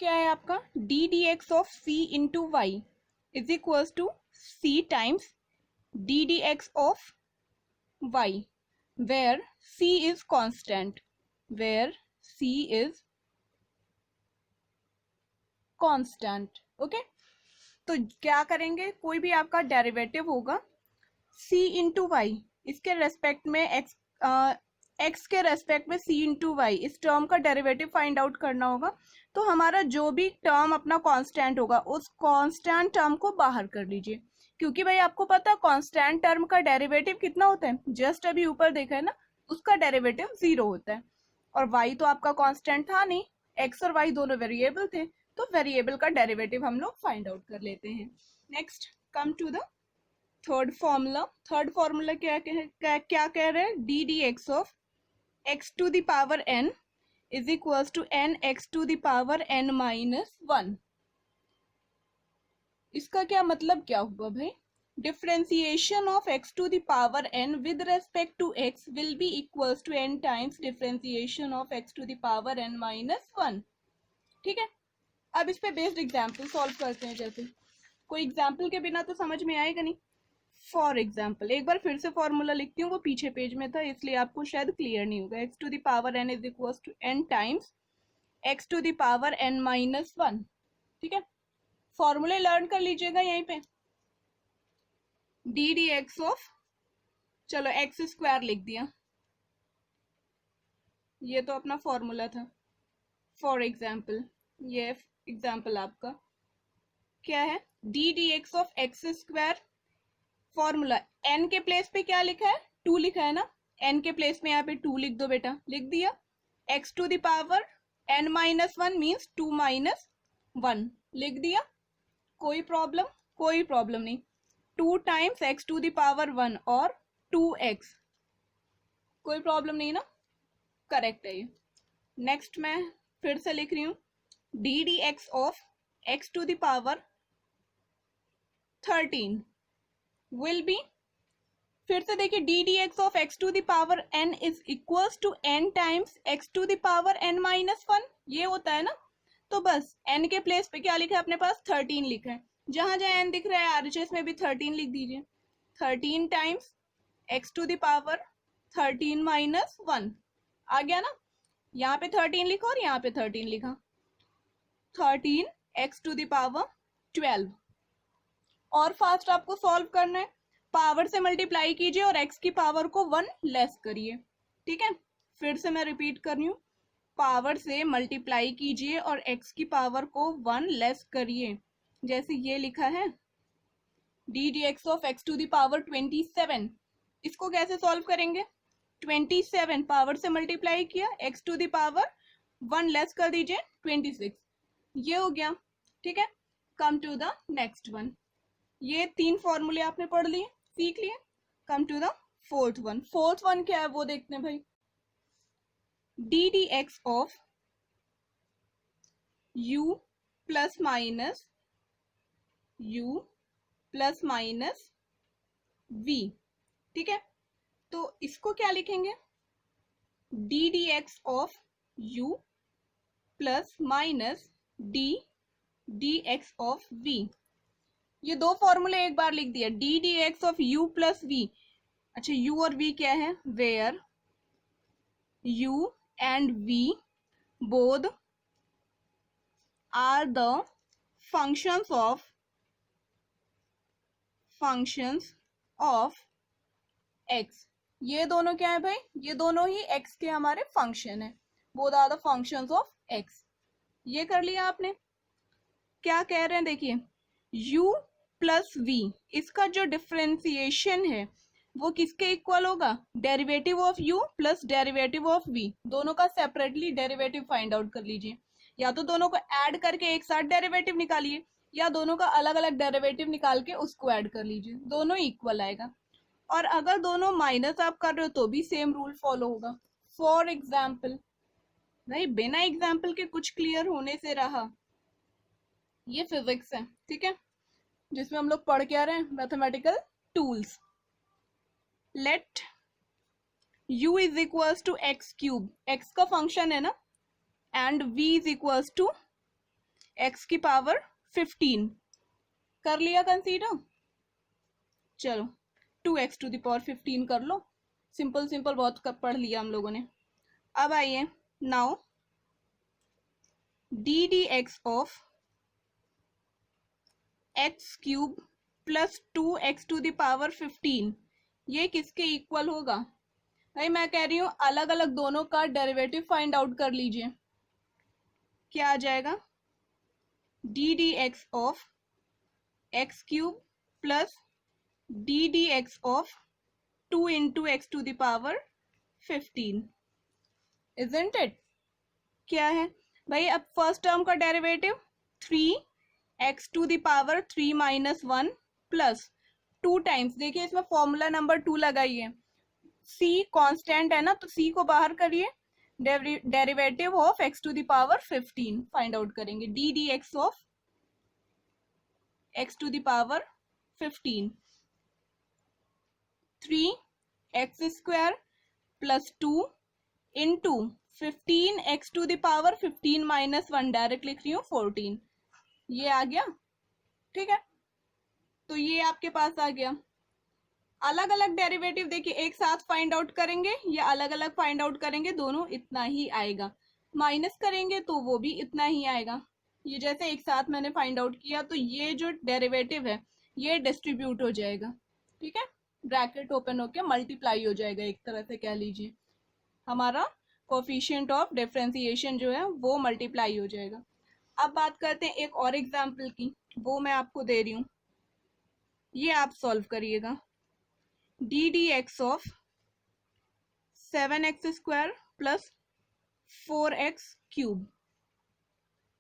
क्या है आपका d D x of c into y is equal to c times D D x of y where c is constant, where c is constant. Okay, तो क्या करेंगे, कोई भी आपका डेरिवेटिव होगा c इंटू वाई, इसके रेस्पेक्ट में x के रेस्पेक्ट में c इंटू वाई, इस टर्म का डेरिवेटिव फाइंड आउट करना होगा। तो हमारा जो भी टर्म अपना कांस्टेंट होगा उस कांस्टेंट टर्म को बाहर कर लीजिए, क्योंकि भाई आपको पता है कांस्टेंट टर्म का डेरिवेटिव कितना होता है, जस्ट अभी ऊपर देखा है ना, उसका डेरिवेटिव 0 होता है। और y तो आपका कांस्टेंट था नहीं, x और y दोनों वेरिएबल थे, तो वेरिएबल का डेरिवेटिव हम लोग फाइंड आउट कर लेते हैं। Next come to the third formula. Third formula क्या कह रहे हैं, d D x of x to the power n is equals to n x to the power n minus 1। इसका क्या मतलब क्या हुआ भाई, differentiation of x to the power n with respect to x will be equals to n times differentiation of x to the power n minus 1। ठीक है, अब इस पे बेस्ड एग्जाम्पल सॉल्व करते हैं। जैसे कोई एग्जाम्पल के बिना तो समझ में आएगा नहीं। फॉर एग्जाम्पल एक बार फिर से फॉर्मूला लिखती हूँ, वो पीछे पेज में था इसलिए आपको शायद क्लियर नहीं होगा। X to the power n is equal to n times x to the power n minus 1। ठीक है, फॉर्मूले लर्न कर लीजिएगा यहीं पे। डी डी एक्स ऑफ, चलो एक्स स्क्वायर लिख दिया, ये तो अपना फॉर्मूला था। फॉर एग्जाम्पल ये एग्जाम्पल आपका क्या है, d D x of X square, formula n के प्लेस पे क्या लिखा है, 2 लिखा है ना, n के प्लेस में यहाँ पे 2 लिख दो बेटा, लिख दिया। x to the power n minus 1 means 2 minus 1 लिख दिया। कोई प्रॉब्लम, कोई प्रॉब्लम नहीं। 2 times x to the power 1 और 2x, कोई प्रॉब्लम नहीं ना, करेक्ट है ये। नेक्स्ट मैं फिर से लिख रही हूँ, d D x of x to the power 13 will be, फिर से देखिए d D x of x to the power n is equals to n times x to the power n minus 1, ये होता है ना। तो बस n के प्लेस पे क्या लिखा है अपने पास, 13 लिखा है। जहां जहां n दिख रहा है आरएचएस में भी 13 लिख दीजिए। 13 times x to the power 13 minus 1 आ गया ना, यहाँ पे 13 लिखा और यहाँ पे 13 लिखा, 13 एक्स टू द पावर 12। और फास्ट आपको सॉल्व करना है, पावर से मल्टीप्लाई कीजिए और x की पावर को 1 लेस करिए। ठीक है, फिर से मैं रिपीट कर रही हूँ, पावर से मल्टीप्लाई कीजिए और x की पावर को 1 लेस करिए। जैसे ये लिखा है d D x of x to the power 27, इसको कैसे सॉल्व करेंगे, 27 पावर से मल्टीप्लाई किया, x to the power 1 less कर दीजिए 26, ये हो गया। ठीक है, come to the next one. ये 3 फॉर्मूले आपने पढ़ लिए, सीख लिए। Come to the fourth one. Fourth one क्या है वो देखते हैं भाई, d D x of u plus minus u plus minus v। ठीक है, तो इसको क्या लिखेंगे, d D x of u plus minus d D x of v। ये 2 फॉर्मूले एक बार लिख दिया, d D x of u plus v। अच्छा u और v क्या है, where u and v both are the functions of x। ये दोनों क्या है भाई, ये दोनों ही x के हमारे फंक्शन है, both are the functions of x। ये कर लिया आपने। क्या कह रहे हैं देखिए, u प्लस v, इसका जो डिफरेंशिएशन है वो किसके इक्वल होगा, derivative of u plus derivative of v। दोनों का सेपरेटली डेरिवेटिव फाइंड आउट कर लीजिए, या तो दोनों को ऐड करके एक साथ डेरिवेटिव निकालिए, या दोनों का अलग अलग डेरिवेटिव निकाल के उसको ऐड कर लीजिए, दोनों इक्वल आएगा। और अगर दोनों माइनस आप कर रहे हो तो भी सेम रूल फॉलो होगा। फॉर एग्जाम्पल, भाई बिना एग्जाम्पल के कुछ क्लियर होने से रहा, ये फिजिक्स है, ठीक है, जिसमें हम लोग पढ़ क्या रहे हैं, mathematical tools. Let u is equals to x cube, x का फंक्शन है ना, and v is equals to x की पावर 15 कर लिया कंसीडर। चलो 2x टू द पावर 15 कर लो, सिंपल सिंपल बहुत पढ़ लिया हम लोगों ने। अब आइए now d D x of x cube plus 2x to the power 15 ये किसके इक्वल होगा? भाई मैं कह रही हूं अलग अलग दोनों का डेरिवेटिव फाइंड आउट कर लीजिए। क्या आ जाएगा? D D x of x cube plus d D x of 2 into x to the power 15, isn't it? क्या है भाई? अब फर्स्ट टर्म का derivative 3x to the power 3 minus 1 plus 2 times, देखिए इसमें फॉर्मूला नंबर 2 लगाइए, c कांस्टेंट है ना तो c को बाहर करिए, derivative of x to the power 15 find out करेंगे। D D x of x to the power 15 3x square plus 2 into 15x to the power 15 minus 1, direct लिख रही हूँ 14, ये आ गया। ठीक है, तो ये आपके पास आ गया। अलग अलग डेरिवेटिव देखिए एक साथ फाइंड आउट करेंगे या अलग अलग फाइंड आउट करेंगे, दोनों इतना ही आएगा। माइनस करेंगे तो वो भी इतना ही आएगा। ये जैसे एक साथ मैंने फाइंड आउट किया तो ये जो डेरिवेटिव है ये डिस्ट्रीब्यूट हो जाएगा। ठीक है, ब्रैकेट ओपन होके मल्टीप्लाई हो जाएगा, एक तरह से कह लीजिए हमारा कोफिशिएंट ऑफ डिफरेंशिएशन जो है वो मल्टीप्लाई हो जाएगा। अब बात करते हैं एक और एग्जाम्पल की, वो मैं आपको दे रही हूँ, ये आप सॉल्व करिएगा। D D x of 7x square plus 4x cube,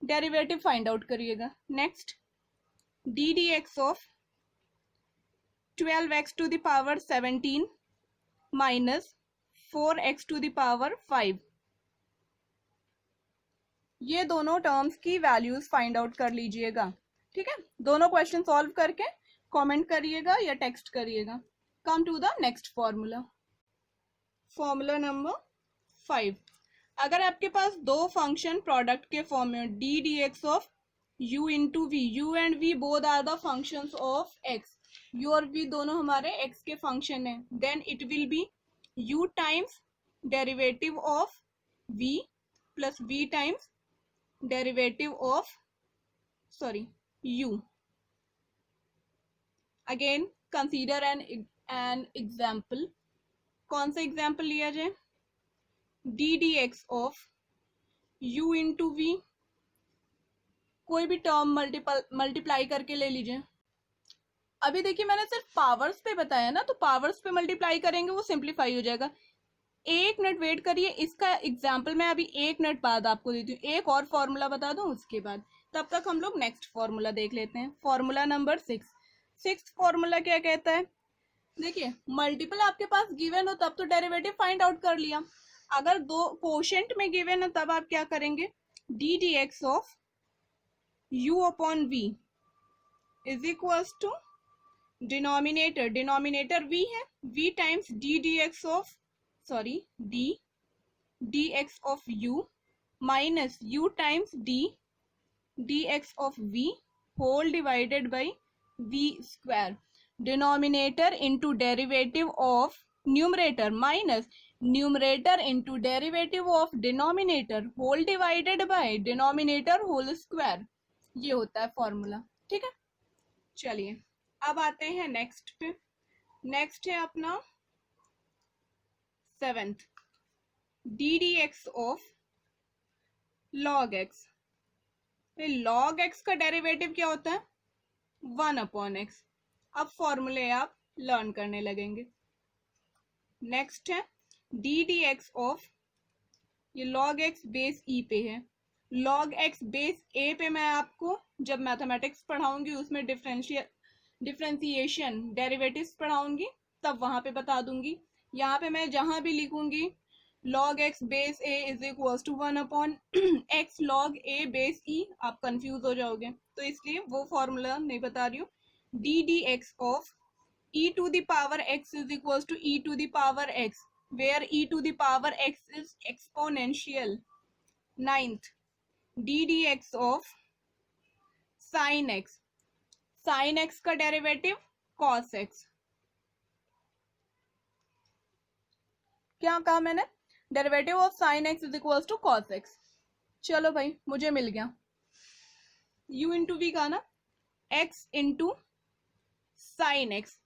derivative find out करिएगा। Next D D x of 12x to the power 17 minus 4x to the power 5, ये दोनों टर्म्स की वैल्यूज फाइंड आउट कर लीजिएगा। ठीक है, दोनों क्वेश्चन सॉल्व करके कमेंट करिएगा या टेक्स्ट करिएगा। Come to the next formula, formula number 5। अगर आपके पास दो फंक्शन प्रोडक्ट के फॉर्म में d D x of u into v, u and v both are the functions of x, u और v दोनों हमारे x के फंक्शन है, then it will be u times derivative of v plus v times derivative of u। Again consider an example. कौन सा example लिया जाए? D D x of u into v, कोई भी टर्म मल्टीप्लाई करके ले लीजिए। अभी देखिए मैंने सिर्फ पावर्स पे बताया ना, तो पावर्स पे मल्टीप्लाई करेंगे वो सिंप्लीफाई हो जाएगा। एक मिनट वेट करिए, इसका एग्जाम्पल मैं अभी 1 मिनट बाद आपको देती हूँ। एक और फॉर्मूला बता दूं उसके बाद, तब तक हम लोग नेक्स्ट फॉर्मूला देख लेते हैं। Formula number 6। सिक्स्थ फॉर्मूला क्या कहता है? देखिए मल्टीपल आपके पास गिवन हो तब तो डेरिवेटिव फाइंड आउट कर लिया, अगर दो कोशेंट में गिवन हो तब आप क्या करेंगे? D D x of u upon v is equals to denominator, denominator v है, v times D D x of d x of u minus u times d x of v whole divided by v square. Denominator into derivative of numerator minus numerator into derivative of denominator whole divided by denominator whole square, ये होता है formula. ठीक है, चलिए अब आते हैं next पे। नेक्स्ट है अपना 7th, D D x of log x. Log x का डेरिवेटिव क्या होता है? 1 अपॉन एक्स। अब फॉर्मूले आप लर्न करने लगेंगे। नेक्स्ट है डी डी एक्स ऑफ, ये लॉग एक्स बेस ई पे है, लॉग एक्स बेस ए पे मैं आपको जब मैथमेटिक्स पढ़ाऊंगी उसमें डिफरेंशिएशन डेरिवेटिव्स पढ़ाऊंगी तब वहां पे बता दूंगी। यहाँ पे मैं जहां भी लिखूंगी log X base A is equal to 1 upon X log A base E, आप कंफ्यूज हो जाओगे, तो इसलिए वो फॉर्मूला नहीं बता रही हूँ। D D x of e to the power x is equals to e to the power x, where e to the power x is exponential. 9th, ddx of sine x, sine x का derivative cos x. क्या कहा मैंने? Derivative of sine x is equal to cos x. चलो भाई मुझे मिल गया, u into we का ना, x इंटू साइन एक्स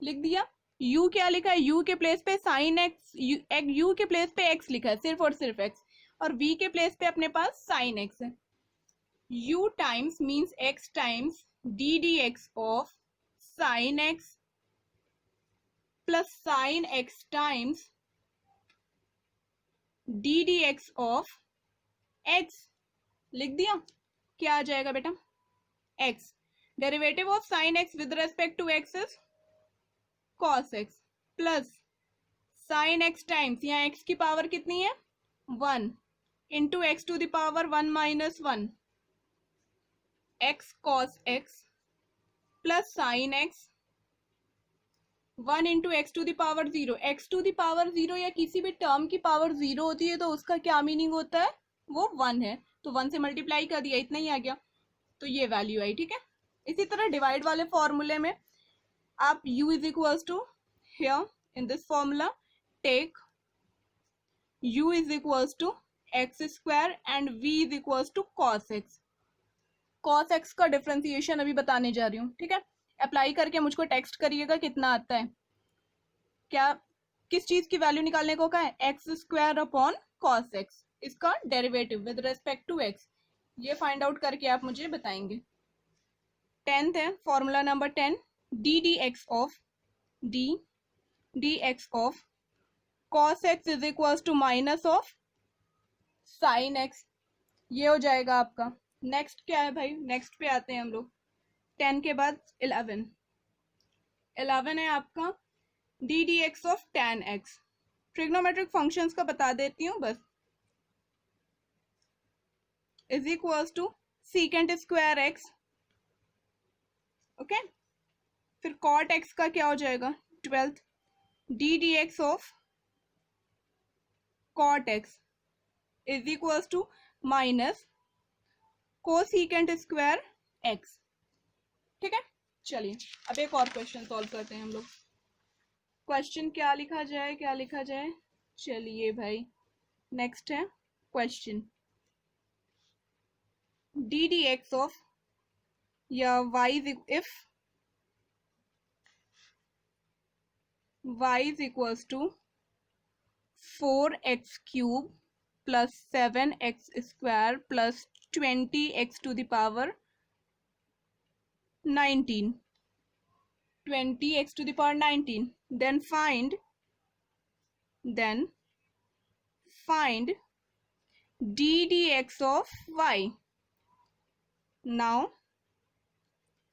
लिख दिया। u क्या लिखा है? u के प्लेस पे साइन एक्स, u के प्लेस पे x लिखा है, सिर्फ और सिर्फ x, और v के प्लेस पे अपने पास साइन x है। u times means x times D D x of sine x plus sine x times D D x of x लिख दिया। क्या आ जाएगा बेटा? x, derivative of sine x with respect to x is cos x plus sine x times, यहाँ x की पावर कितनी है? 1 into x to the power 1 minus 1 x cos x plus sine x 1 into x to the power 0। X to the power 0 या किसी भी term की power 0 होती है तो उसका क्या मीनिंग होता है? वो 1 है, तो 1 से मल्टीप्लाई कर दिया, इतना ही आ गया, तो ये वैल्यू आई। ठीक है, इसी तरह डिवाइड वाले फॉर्मूले में आप u is equals to here in this formula take u is equals to x square and v is equals to cos x। cos x का डिफरेंशिएशन अभी बताने जा रही हूँ। ठीक है, अप्लाई करके मुझको टेक्स्ट करिएगा कितना आता है। क्या किस चीज की वैल्यू निकालने को कहा है? X square upon cos x, इसका derivative with respect to x, ये फाइंड आउट करके आप मुझे बताएंगे। 10th है formula number 10, d D x of d D x of cos x is equal to minus of sine x, ये हो जाएगा आपका। नेक्स्ट क्या है भाई? नेक्स्ट पे आते हैं हम लोग। 10 के बाद 11 है आपका d D x of tan x। Trigonometric functions का बता देती हूँ बस, is equal to secant square x. Okay, फिर कॉट एक्स का क्या हो जाएगा? 12th d D x of cot x is equal to minus cosecant square x. ठीक है, चलिए अब एक और क्वेश्चन सॉल्व करते हैं हम लोग। क्वेश्चन क्या लिखा जाए, क्या लिखा जाए? चलिए भाई नेक्स्ट है question, D D x of या y if y is equals to 4x cube plus 7x square plus 20x to the power 19, 20x to the power 19, then find d dx of y। Now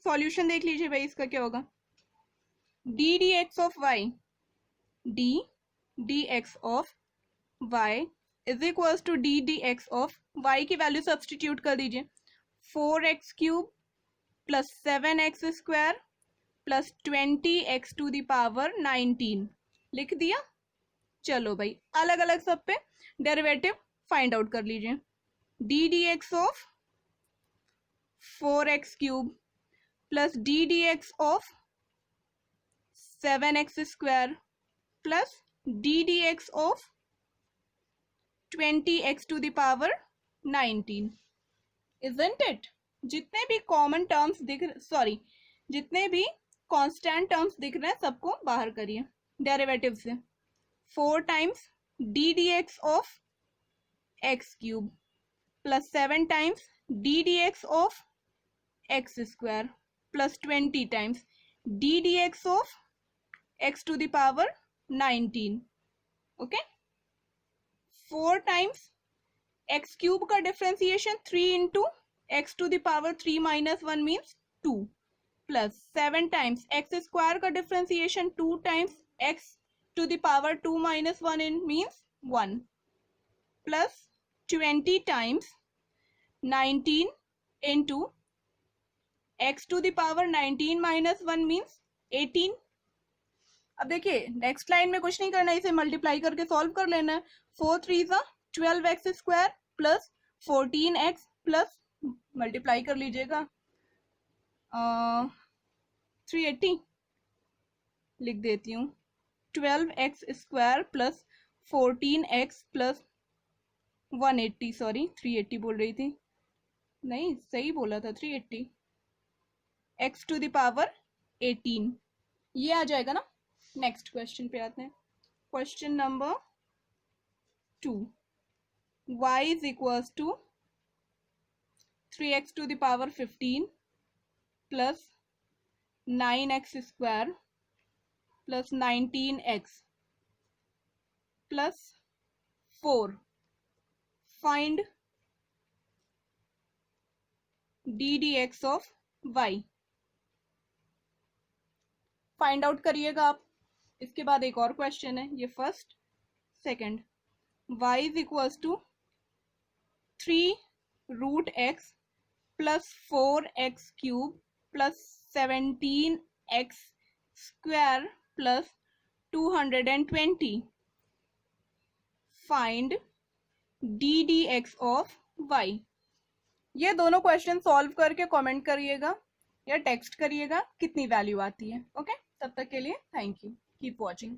solution देख लीजिए भाई, इसका क्या होगा? D D x of y, d D x of y is equal to d D x of y की value substitute कर दीजिए, 4x cube plus 7x square plus 20x to the power 19 लिख दिया। चलो भाई अलग अलग सब पे डेरिवेटिव फाइंड आउट कर लीजिए। D D x of 4x cube plus d D x of 7x square plus d D x of 20x to the power 19, isn't it? जितने भी कॉमन टर्म्स दिख, सॉरी जितने भी कांस्टेंट टर्म्स दिख रहे हैं सबको बाहर करिए डेरिवेटिव से। 4 times D D x of x cube plus 7 times D D x of X square plus 20 times D D x of x to the power 19। Okay, 4 times X cube का differentiation 3 into x to the power 3 minus 1 means 2 plus 7 times X square का differentiation 2 times x to the power 2 minus 1 in means 1 plus 20 times 19 into x to the power 19 minus 1 means 18। अब देखिए next line में कुछ नहीं करना है, इसे multiply करके सॉल्व कर लेना है। 4 3 12x square plus 14x plus multiply कर लीजिएगा 380 लिख देती हूँ. 12x² plus 14x plus 180, sorry 380 बोल रही थी, नहीं सही बोला था 380, x टू द पावर 18. ये आ जाएगा ना. नेक्स्ट क्वेश्चन पे आते हैं. Question number 2. y is equals to 3x to the power 15 plus 9x² plus 19x plus 4. Find ddx of y. Find out करिएगा आप. इसके बाद एक और क्वेश्चन है, ये first. Second, y is equals to 3√x plus 4x³ plus 17x² plus 220. Find ddx of y. ये दोनों क्वेश्चन सॉल्व करके कमेंट करिएगा या टेक्स्ट करिएगा कितनी वैल्यू आती है. ओके, तब तक के लिए थैंक यू. Keep watching.